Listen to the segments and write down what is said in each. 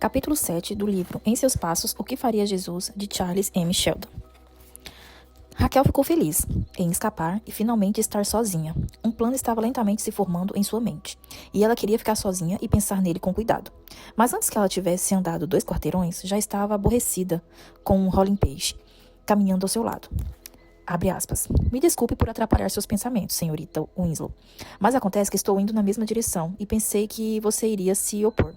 Capítulo 7 do livro Em Seus Passos, O que Faria Jesus, de Charles M. Sheldon. Raquel ficou feliz em escapar e finalmente estar sozinha. Um plano estava lentamente se formando em sua mente, e ela queria ficar sozinha e pensar nele com cuidado. Mas antes que ela tivesse andado 2 quarteirões, já estava aborrecida com um Rolling Page, caminhando ao seu lado. Abre aspas. Me desculpe por atrapalhar seus pensamentos, senhorita Winslow, mas acontece que estou indo na mesma direção e pensei que você iria se opor.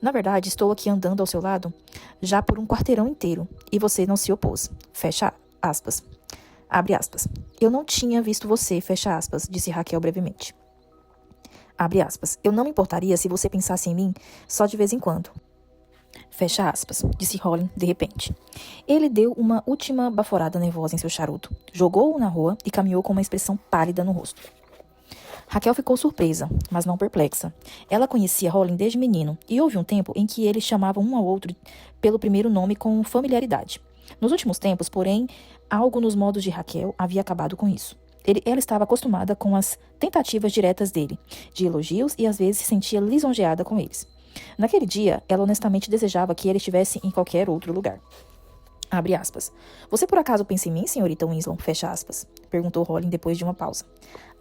Na verdade, estou aqui andando ao seu lado já por um quarteirão inteiro e você não se opôs. Fecha aspas. Abre aspas. Eu não tinha visto você, fecha aspas, disse Raquel brevemente. Abre aspas. Eu não me importaria se você pensasse em mim só de vez em quando. Fecha aspas, disse Holly de repente. Ele deu uma última baforada nervosa em seu charuto, jogou-o na rua e caminhou com uma expressão pálida no rosto. Raquel ficou surpresa, mas não perplexa. Ela conhecia Holly desde menino, e houve um tempo em que eles chamavam um ao outro pelo primeiro nome com familiaridade. Nos últimos tempos, porém, algo nos modos de Raquel havia acabado com isso. Ela estava acostumada com as tentativas diretas dele, de elogios, e às vezes se sentia lisonjeada com eles. Naquele dia, ela honestamente desejava que ele estivesse em qualquer outro lugar. Abre aspas. Você por acaso pensa em mim, senhorita Winslow? Fecha aspas. Perguntou Holly depois de uma pausa.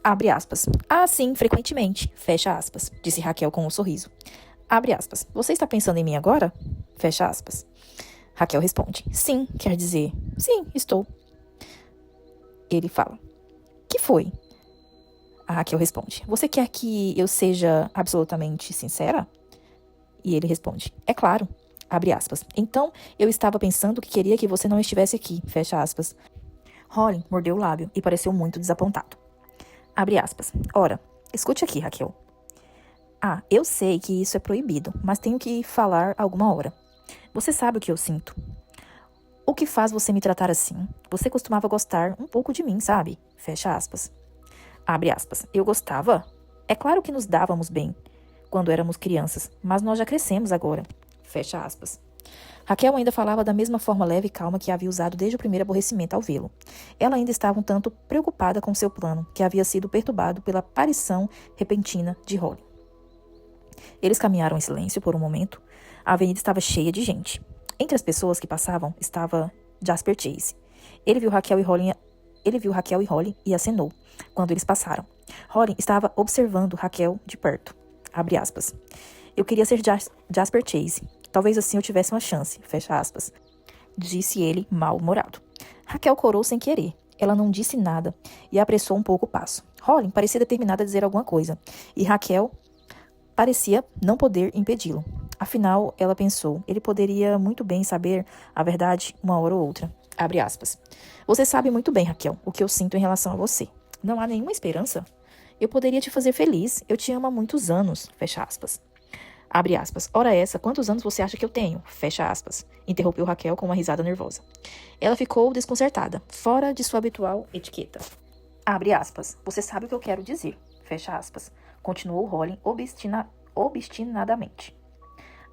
Abre aspas. Ah, sim, frequentemente. Fecha aspas. Disse Raquel com um sorriso. Abre aspas. Você está pensando em mim agora? Fecha aspas. Raquel responde. Sim, quer dizer. Sim, estou. Ele fala. Que foi? A Raquel responde. Você quer que eu seja absolutamente sincera? E ele responde. É claro. Abre aspas. Então, eu estava pensando que queria que você não estivesse aqui. Fecha aspas. Holly mordeu o lábio e pareceu muito desapontado. Abre aspas. Ora, escute aqui, Raquel. Ah, eu sei que isso é proibido, mas tenho que falar alguma hora. Você sabe o que eu sinto. O que faz você me tratar assim? Você costumava gostar um pouco de mim, sabe? Fecha aspas. Abre aspas. Eu gostava? É claro que nos dávamos bem quando éramos crianças, mas nós já crescemos agora. Fecha aspas. Raquel ainda falava da mesma forma leve e calma que havia usado desde o primeiro aborrecimento ao vê-lo. Ela ainda estava um tanto preocupada com seu plano, que havia sido perturbado pela aparição repentina de Holly. Eles caminharam em silêncio por um momento. A avenida estava cheia de gente. Entre as pessoas que passavam estava Jasper Chase. Ele viu Raquel e Holly e acenou quando eles passaram. Holly estava observando Raquel de perto. Abre aspas. Eu queria ser Jasper Chase. Talvez assim eu tivesse uma chance, fecha aspas, disse ele mal-humorado. Raquel corou sem querer. Ela não disse nada e apressou um pouco o passo. Holly parecia determinada a dizer alguma coisa, e Raquel parecia não poder impedi-lo. Afinal, ela pensou, ele poderia muito bem saber a verdade uma hora ou outra. Abre aspas. Você sabe muito bem, Raquel, o que eu sinto em relação a você. Não há nenhuma esperança? Eu poderia te fazer feliz. Eu te amo há muitos anos, fecha aspas. Abre aspas. Ora essa, quantos anos você acha que eu tenho? Fecha aspas. Interrompeu Raquel com uma risada nervosa. Ela ficou desconcertada, fora de sua habitual etiqueta. Abre aspas. Você sabe o que eu quero dizer. Fecha aspas. Continuou Holly obstinadamente.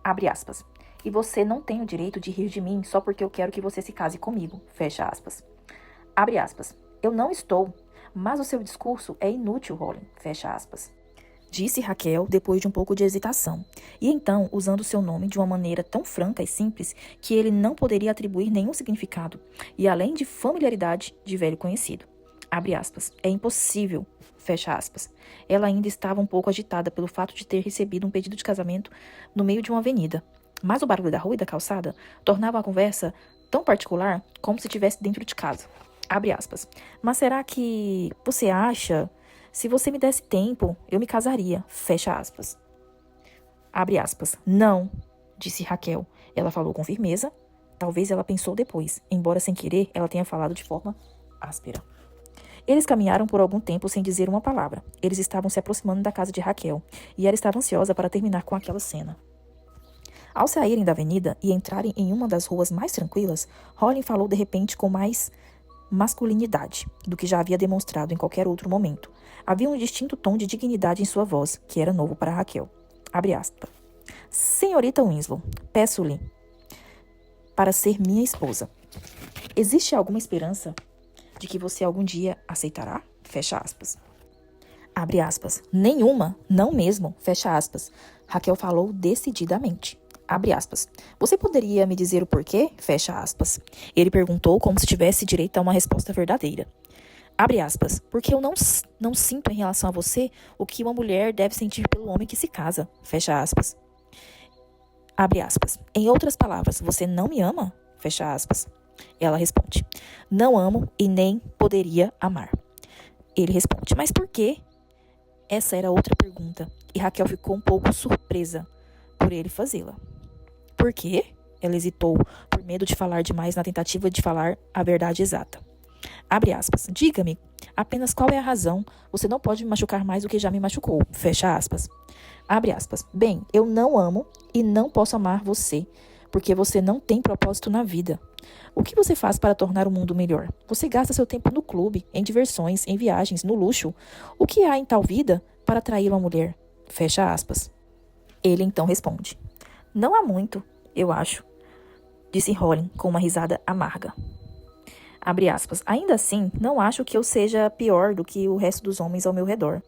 Abre aspas. E você não tem o direito de rir de mim só porque eu quero que você se case comigo. Fecha aspas. Abre aspas. Eu não estou. Mas o seu discurso é inútil, Holly. Fecha aspas. Disse Raquel depois de um pouco de hesitação, e então usando seu nome de uma maneira tão franca e simples que ele não poderia atribuir nenhum significado, e além de familiaridade de velho conhecido. Abre aspas. É impossível. Fecha aspas. Ela ainda estava um pouco agitada pelo fato de ter recebido um pedido de casamento no meio de uma avenida, mas o barulho da rua e da calçada tornava a conversa tão particular como se estivesse dentro de casa. Abre aspas. Mas será que você acha... Se você me desse tempo, eu me casaria. Fecha aspas. Abre aspas. Não, disse Raquel. Ela falou com firmeza. Talvez ela pensou depois, embora sem querer ela tenha falado de forma áspera. Eles caminharam por algum tempo sem dizer uma palavra. Eles estavam se aproximando da casa de Raquel, e ela estava ansiosa para terminar com aquela cena. Ao saírem da avenida e entrarem em uma das ruas mais tranquilas, Holly falou de repente com mais masculinidade do que já havia demonstrado em qualquer outro momento. Havia um distinto tom de dignidade em sua voz, que era novo para Raquel. Abre aspas. Senhorita Winslow, peço-lhe para ser minha esposa. Existe alguma esperança de que você algum dia aceitará? Fecha aspas. Abre aspas. Nenhuma, não mesmo. Fecha aspas. Raquel falou decididamente. Abre aspas. Você poderia me dizer o porquê? Fecha aspas. Ele perguntou como se tivesse direito a uma resposta verdadeira. Abre aspas. Porque eu não sinto em relação a você o que uma mulher deve sentir pelo homem que se casa. Fecha aspas. Abre aspas. Em outras palavras, você não me ama? Fecha aspas. Ela responde. Não amo e nem poderia amar. Ele responde. Mas por quê? Essa era outra pergunta. E Raquel ficou um pouco surpresa por ele fazê-la. Por quê? Ela hesitou, por medo de falar demais na tentativa de falar a verdade exata. Abre aspas. Diga-me, apenas qual é a razão? Você não pode me machucar mais do que já me machucou. Fecha aspas. Abre aspas. Bem, eu não amo e não posso amar você, porque você não tem propósito na vida. O que você faz para tornar o mundo melhor? Você gasta seu tempo no clube, em diversões, em viagens, no luxo. O que há em tal vida para atrair uma mulher? Fecha aspas. Ele então responde. Não há muito, eu acho, disse Holly com uma risada amarga. Abre aspas. Ainda assim, não acho que eu seja pior do que o resto dos homens ao meu redor.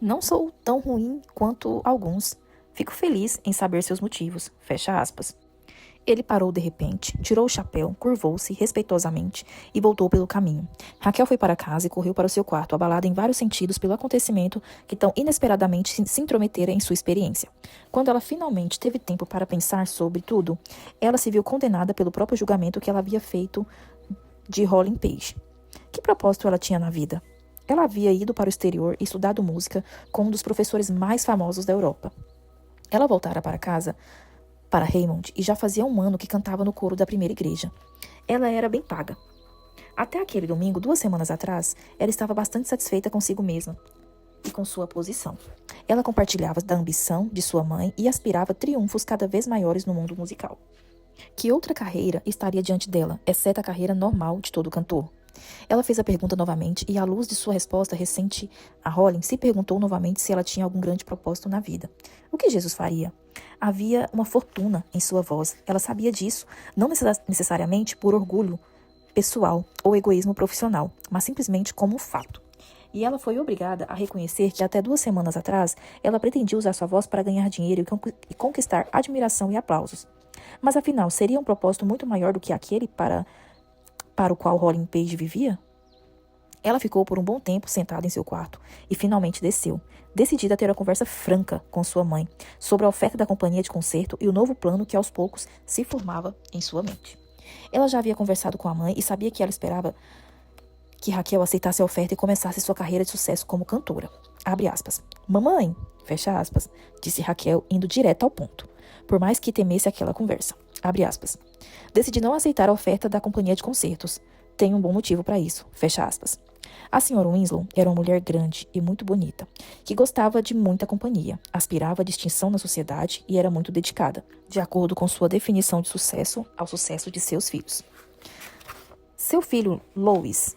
Não sou tão ruim quanto alguns. Fico feliz em saber seus motivos. Fecha aspas. Ele parou de repente, tirou o chapéu, curvou-se respeitosamente e voltou pelo caminho. Raquel foi para casa e correu para o seu quarto, abalada em vários sentidos pelo acontecimento que tão inesperadamente se intrometera em sua experiência. Quando ela finalmente teve tempo para pensar sobre tudo, ela se viu condenada pelo próprio julgamento que ela havia feito de Rolling Page. Que propósito ela tinha na vida? Ela havia ido para o exterior e estudado música com um dos professores mais famosos da Europa. Ela voltara para casa para Raymond e já fazia um ano que cantava no coro da primeira igreja. Ela era bem paga. Até aquele domingo, 2 semanas atrás, ela estava bastante satisfeita consigo mesma e com sua posição. Ela compartilhava da ambição de sua mãe e aspirava a triunfos cada vez maiores no mundo musical. Que outra carreira estaria diante dela, exceto a carreira normal de todo cantor? Ela fez a pergunta novamente e, à luz de sua resposta recente a Rollins, se perguntou novamente se ela tinha algum grande propósito na vida. O que Jesus faria? Havia uma fortuna em sua voz. Ela sabia disso, não necessariamente por orgulho pessoal ou egoísmo profissional, mas simplesmente como um fato. E ela foi obrigada a reconhecer que até 2 semanas atrás ela pretendia usar sua voz para ganhar dinheiro e conquistar admiração e aplausos. Mas afinal, seria um propósito muito maior do que aquele para o qual Rolling Page vivia? Ela ficou por um bom tempo sentada em seu quarto e finalmente desceu, decidida a ter uma conversa franca com sua mãe sobre a oferta da companhia de concerto e o novo plano que aos poucos se formava em sua mente. Ela já havia conversado com a mãe e sabia que ela esperava que Raquel aceitasse a oferta e começasse sua carreira de sucesso como cantora. Abre aspas. Mamãe, fecha aspas, disse Raquel indo direto ao ponto, por mais que temesse aquela conversa. Abre aspas. Decidi não aceitar a oferta da companhia de concertos. Tenho um bom motivo para isso. Fecha aspas. A senhora Winslow era uma mulher grande e muito bonita, que gostava de muita companhia, aspirava à distinção na sociedade e era muito dedicada, de acordo com sua definição de sucesso, ao sucesso de seus filhos. Seu filho, Louis,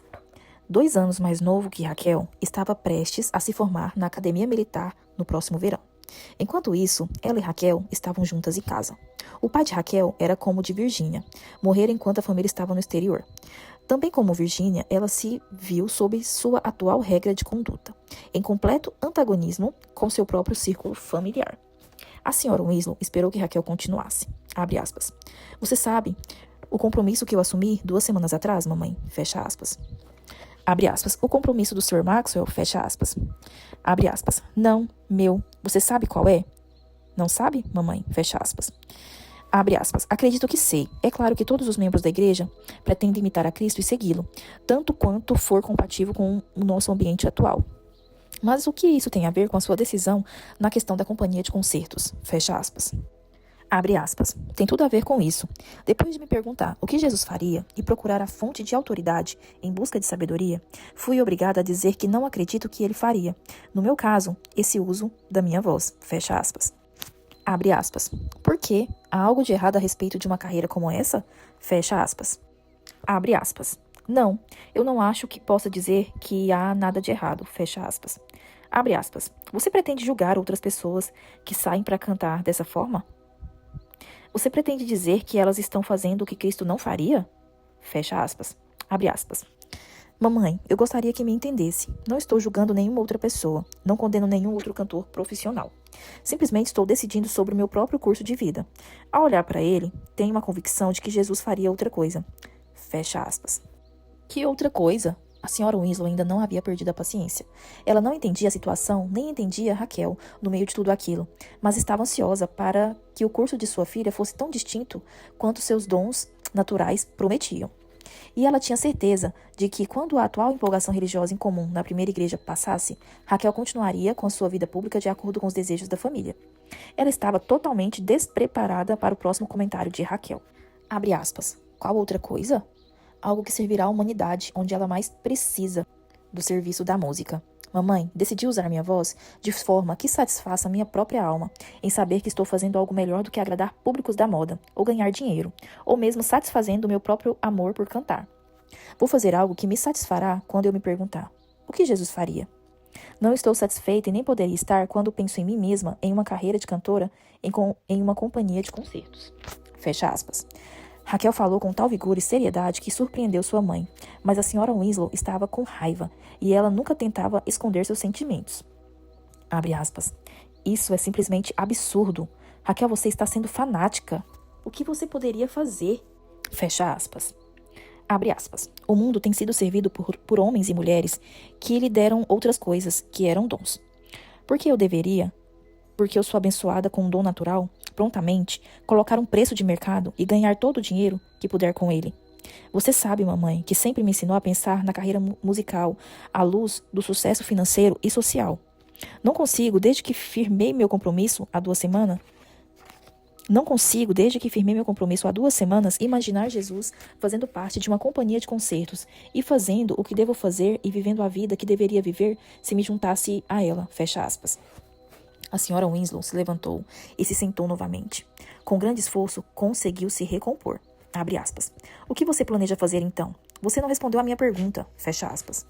2 anos mais novo que Raquel, estava prestes a se formar na academia militar no próximo verão. Enquanto isso, ela e Raquel estavam juntas em casa. O pai de Raquel era como o de Virginia, morrera enquanto a família estava no exterior. Também como Virginia, ela se viu sob sua atual regra de conduta, em completo antagonismo com seu próprio círculo familiar. A senhora Winslow esperou que Raquel continuasse. Abre aspas. Você sabe o compromisso que eu assumi 2 semanas atrás, mamãe? Fecha aspas. Abre aspas. O compromisso do Sr. Maxwell? Fecha aspas. Abre aspas. Não, meu. Você sabe qual é? Não sabe, mamãe? Fecha aspas. Abre aspas. Acredito que sei. É claro que todos os membros da igreja pretendem imitar a Cristo e segui-lo, tanto quanto for compatível com o nosso ambiente atual. Mas o que isso tem a ver com a sua decisão na questão da companhia de concertos? Fecha aspas. Abre aspas. Tem tudo a ver com isso. Depois de me perguntar o que Jesus faria e procurar a fonte de autoridade em busca de sabedoria, fui obrigada a dizer que não acredito que ele faria. No meu caso, esse uso da minha voz. Fecha aspas. Abre aspas. Por quê? Há algo de errado a respeito de uma carreira como essa? Fecha aspas. Abre aspas. Não, eu não acho que possa dizer que há nada de errado. Fecha aspas. Abre aspas. Você pretende julgar outras pessoas que saem para cantar dessa forma? Você pretende dizer que elas estão fazendo o que Cristo não faria? Fecha aspas. Abre aspas. Mamãe, eu gostaria que me entendesse. Não estou julgando nenhuma outra pessoa. Não condeno nenhum outro cantor profissional. Simplesmente estou decidindo sobre o meu próprio curso de vida. Ao olhar para ele, tenho uma convicção de que Jesus faria outra coisa. Fecha aspas. Que outra coisa? A senhora Winslow ainda não havia perdido a paciência. Ela não entendia a situação, nem entendia Raquel no meio de tudo aquilo, mas estava ansiosa para que o curso de sua filha fosse tão distinto quanto seus dons naturais prometiam. E ela tinha certeza de que, quando a atual empolgação religiosa em comum na primeira igreja passasse, Raquel continuaria com a sua vida pública de acordo com os desejos da família. Ela estava totalmente despreparada para o próximo comentário de Raquel. Abre aspas. Qual outra coisa? Algo que servirá à humanidade, onde ela mais precisa do serviço da música. Mamãe, decidi usar minha voz de forma que satisfaça minha própria alma, em saber que estou fazendo algo melhor do que agradar públicos da moda, ou ganhar dinheiro, ou mesmo satisfazendo o meu próprio amor por cantar. Vou fazer algo que me satisfará quando eu me perguntar: o que Jesus faria? Não estou satisfeita e nem poderia estar quando penso em mim mesma, em uma carreira de cantora, em uma companhia de concertos. Fecha aspas. Raquel falou com tal vigor e seriedade que surpreendeu sua mãe, mas a senhora Winslow estava com raiva e ela nunca tentava esconder seus sentimentos. Abre aspas. Isso é simplesmente absurdo. Raquel, você está sendo fanática. O que você poderia fazer? Fecha aspas. Abre aspas. O mundo tem sido servido por homens e mulheres que lhe deram outras coisas, que eram dons. Por que eu deveria? Porque eu sou abençoada com um dom natural, prontamente, colocar um preço de mercado e ganhar todo o dinheiro que puder com ele. Você sabe, mamãe, que sempre me ensinou a pensar na carreira musical à luz do sucesso financeiro e social. Não consigo, desde que firmei meu compromisso há 2 semanas, imaginar Jesus fazendo parte de uma companhia de concertos e fazendo o que devo fazer e vivendo a vida que deveria viver se me juntasse a ela. Fecha aspas. A senhora Winslow se levantou e se sentou novamente. Com grande esforço, conseguiu se recompor. Abre aspas. O que você planeja fazer então? Você não respondeu à minha pergunta. Fecha aspas.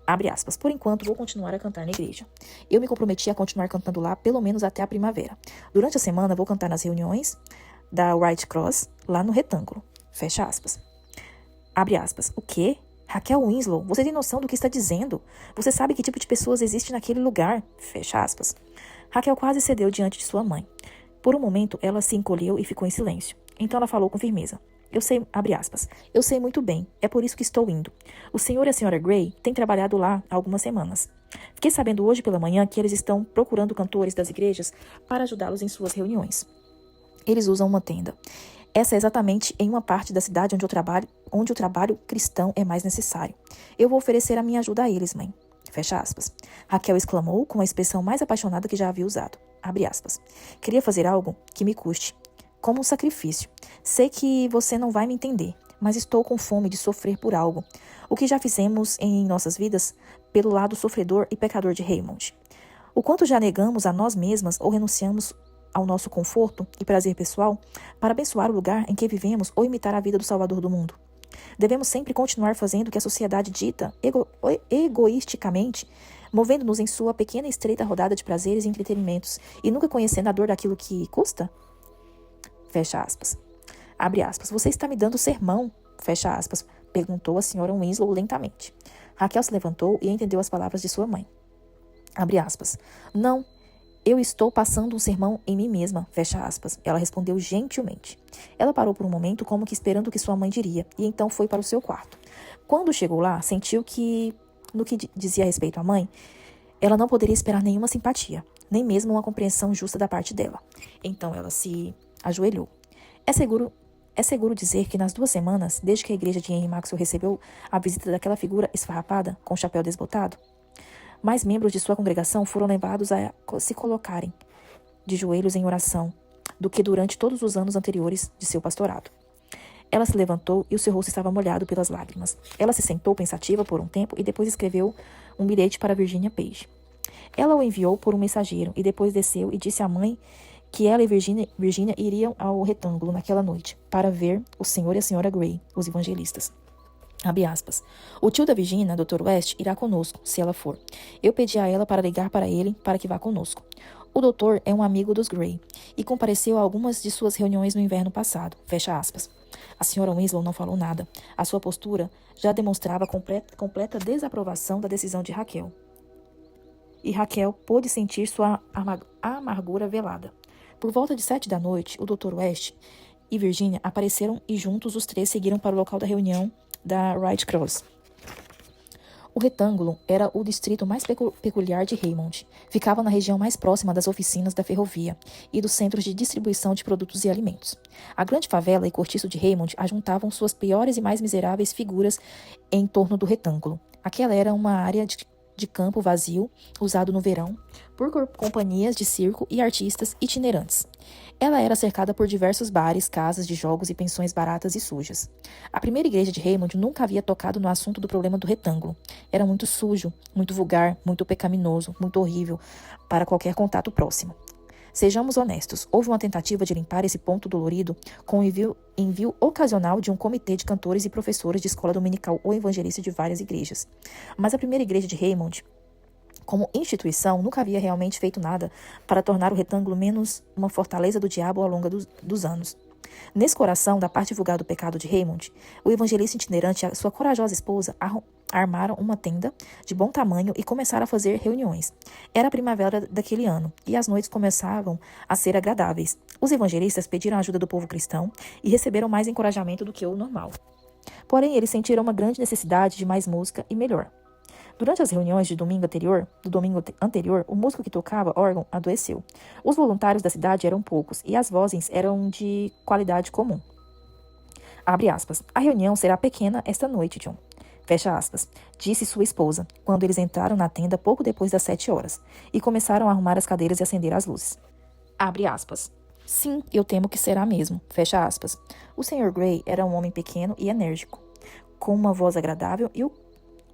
Abre aspas. Por enquanto, vou continuar a cantar na igreja. Eu me comprometi a continuar cantando lá pelo menos até a primavera. Durante a semana, vou cantar nas reuniões da White Cross, lá no retângulo. Fecha aspas. Abre aspas. O quê? Raquel Winslow, você tem noção do que está dizendo? Você sabe que tipo de pessoas existe naquele lugar? Fecha aspas. Raquel quase cedeu diante de sua mãe. Por um momento, ela se encolheu e ficou em silêncio. Então ela falou com firmeza. Eu sei, abre aspas, eu sei muito bem, é por isso que estou indo. O senhor e a senhora Gray têm trabalhado lá há algumas semanas. Fiquei sabendo hoje pela manhã que eles estão procurando cantores das igrejas para ajudá-los em suas reuniões. Eles usam uma tenda. Essa é exatamente em uma parte da cidade onde o trabalho cristão é mais necessário. Eu vou oferecer a minha ajuda a eles, mãe. Fecha aspas. Raquel exclamou com a expressão mais apaixonada que já havia usado. Abre aspas. Queria fazer algo que me custe, como um sacrifício. Sei que você não vai me entender, mas estou com fome de sofrer por algo. O que já fizemos em nossas vidas pelo lado sofredor e pecador de Raymond. O quanto já negamos a nós mesmas ou renunciamos ao nosso conforto e prazer pessoal para abençoar o lugar em que vivemos ou imitar a vida do Salvador do mundo. Devemos sempre continuar fazendo o que a sociedade dita egoisticamente, movendo-nos em sua pequena e estreita rodada de prazeres e entretenimentos, e nunca conhecendo a dor daquilo que custa? Fecha aspas. Abre aspas. Você está me dando sermão? Fecha aspas. Perguntou a senhora Winslow lentamente. Raquel se levantou e entendeu as palavras de sua mãe. Abre aspas. Não, eu estou passando um sermão em mim mesma, fecha aspas. Ela respondeu gentilmente. Ela parou por um momento como que esperando o que sua mãe diria, e então foi para o seu quarto. Quando chegou lá, sentiu que, no que dizia a respeito à mãe, ela não poderia esperar nenhuma simpatia, nem mesmo uma compreensão justa da parte dela. Então ela se ajoelhou. É seguro dizer que nas 2 semanas, desde que a igreja de Henry Maxwell recebeu a visita daquela figura esfarrapada, com o chapéu desbotado, mais membros de sua congregação foram levados a se colocarem de joelhos em oração do que durante todos os anos anteriores de seu pastorado. Ela se levantou e o seu rosto estava molhado pelas lágrimas. Ela se sentou pensativa por um tempo e depois escreveu um bilhete para Virginia Page. Ela o enviou por um mensageiro e depois desceu e disse à mãe que ela e Virginia iriam ao retângulo naquela noite para ver o senhor e a senhora Gray, os evangelistas. Abre aspas. O tio da Virginia, Dr. West, irá conosco, se ela for. Eu pedi a ela para ligar para ele para que vá conosco. O doutor é um amigo dos Gray e compareceu a algumas de suas reuniões no inverno passado. Fecha aspas. A senhora Winslow não falou nada. A sua postura já demonstrava completa desaprovação da decisão de Raquel. e Raquel pôde sentir sua amargura velada. Por volta de 7 da noite, o Dr. West e Virginia apareceram e juntos os três seguiram para o local da reunião da Red Cross. O retângulo era o distrito mais peculiar de Raymond. Ficava na região mais próxima das oficinas da ferrovia e dos centros de distribuição de produtos e alimentos. A grande favela e cortiço de Raymond ajuntavam suas piores e mais miseráveis figuras em torno do retângulo. Aquela era uma área de campo vazio, usado no verão, por companhias de circo e artistas itinerantes. Ela era cercada por diversos bares, casas de jogos e pensões baratas e sujas. A primeira igreja de Raymond nunca havia tocado no assunto do problema do retângulo. Era muito sujo, muito vulgar, muito pecaminoso, muito horrível para qualquer contato próximo. Sejamos honestos, houve uma tentativa de limpar esse ponto dolorido com o envio ocasional de um comitê de cantores e professores de escola dominical ou evangelista de várias igrejas. Mas a primeira igreja de Raymond, como instituição, nunca havia realmente feito nada para tornar o retângulo menos uma fortaleza do diabo ao longo dos anos. Nesse coração da parte vulgar do pecado de Raymond, o evangelista itinerante e a sua corajosa esposa armaram uma tenda de bom tamanho e começaram a fazer reuniões. Era a primavera daquele ano, e as noites começavam a ser agradáveis. Os evangelistas pediram a ajuda do povo cristão e receberam mais encorajamento do que o normal. Porém, eles sentiram uma grande necessidade de mais música e melhor. Durante as reuniões do domingo anterior, o músico que tocava órgão adoeceu. Os voluntários da cidade eram poucos e as vozes eram de qualidade comum. Abre aspas. A reunião será pequena esta noite, John. Fecha aspas. Disse sua esposa, quando eles entraram na tenda pouco depois das 7 horas e começaram a arrumar as cadeiras e acender as luzes. Abre aspas. Sim, eu temo que será mesmo. Fecha aspas. O Sr. Gray era um homem pequeno e enérgico, com uma voz agradável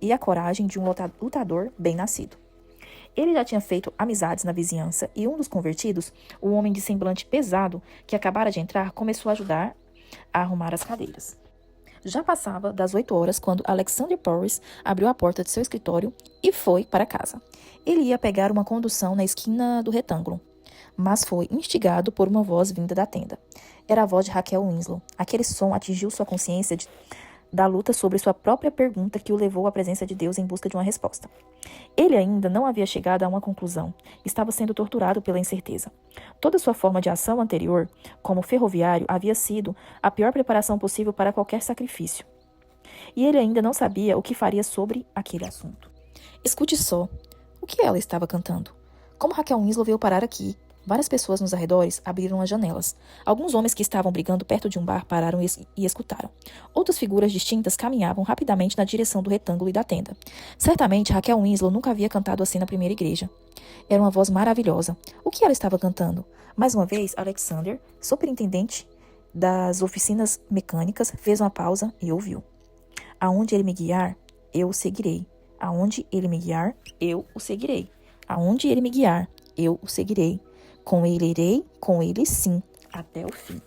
e a coragem de um lutador bem-nascido. Ele já tinha feito amizades na vizinhança e um dos convertidos, um homem de semblante pesado que acabara de entrar, começou a ajudar a arrumar as cadeiras. Já passava das 8 horas quando Alexander Porras abriu a porta de seu escritório e foi para casa. Ele ia pegar uma condução na esquina do retângulo, mas foi instigado por uma voz vinda da tenda. Era a voz de Raquel Winslow. Aquele som atingiu sua consciência da luta sobre sua própria pergunta que o levou à presença de Deus em busca de uma resposta. Ele ainda não havia chegado a uma conclusão. Estava sendo torturado pela incerteza. Toda sua forma de ação anterior, como ferroviário, havia sido a pior preparação possível para qualquer sacrifício. E ele ainda não sabia o que faria sobre aquele assunto. Escute só. O que ela estava cantando? Como Raquel Winslow veio parar aqui? Várias pessoas nos arredores abriram as janelas. Alguns homens que estavam brigando perto de um bar pararam e escutaram. Outras figuras distintas caminhavam rapidamente na direção do retângulo e da tenda. Certamente, Raquel Winslow nunca havia cantado assim na primeira igreja. Era uma voz maravilhosa. O que ela estava cantando? Mais uma vez, Alexander, superintendente das oficinas mecânicas, fez uma pausa e ouviu. Aonde ele me guiar, eu o seguirei. Aonde ele me guiar, eu o seguirei. Aonde ele me guiar, eu o seguirei. Com ele irei, com ele sim, até o fim.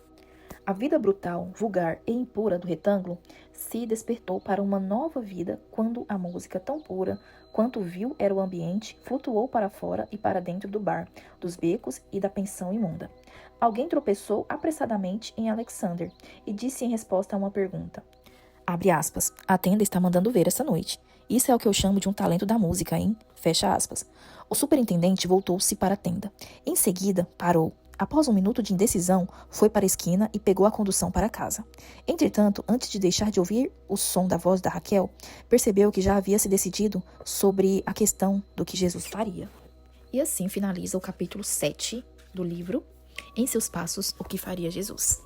A vida brutal, vulgar e impura do retângulo se despertou para uma nova vida quando a música tão pura quanto vil era o ambiente flutuou para fora e para dentro do bar, dos becos e da pensão imunda. Alguém tropeçou apressadamente em Alexander e disse em resposta a uma pergunta. Abre aspas. A tenda está mandando ver essa noite. Isso é o que eu chamo de um talento da música, hein? Fecha aspas. O superintendente voltou-se para a tenda. Em seguida, parou. Após um minuto de indecisão, foi para a esquina e pegou a condução para casa. Entretanto, antes de deixar de ouvir o som da voz da Raquel, percebeu que já havia se decidido sobre a questão do que Jesus faria. E assim finaliza o capítulo 7 do livro Em Seus Passos, o que faria Jesus.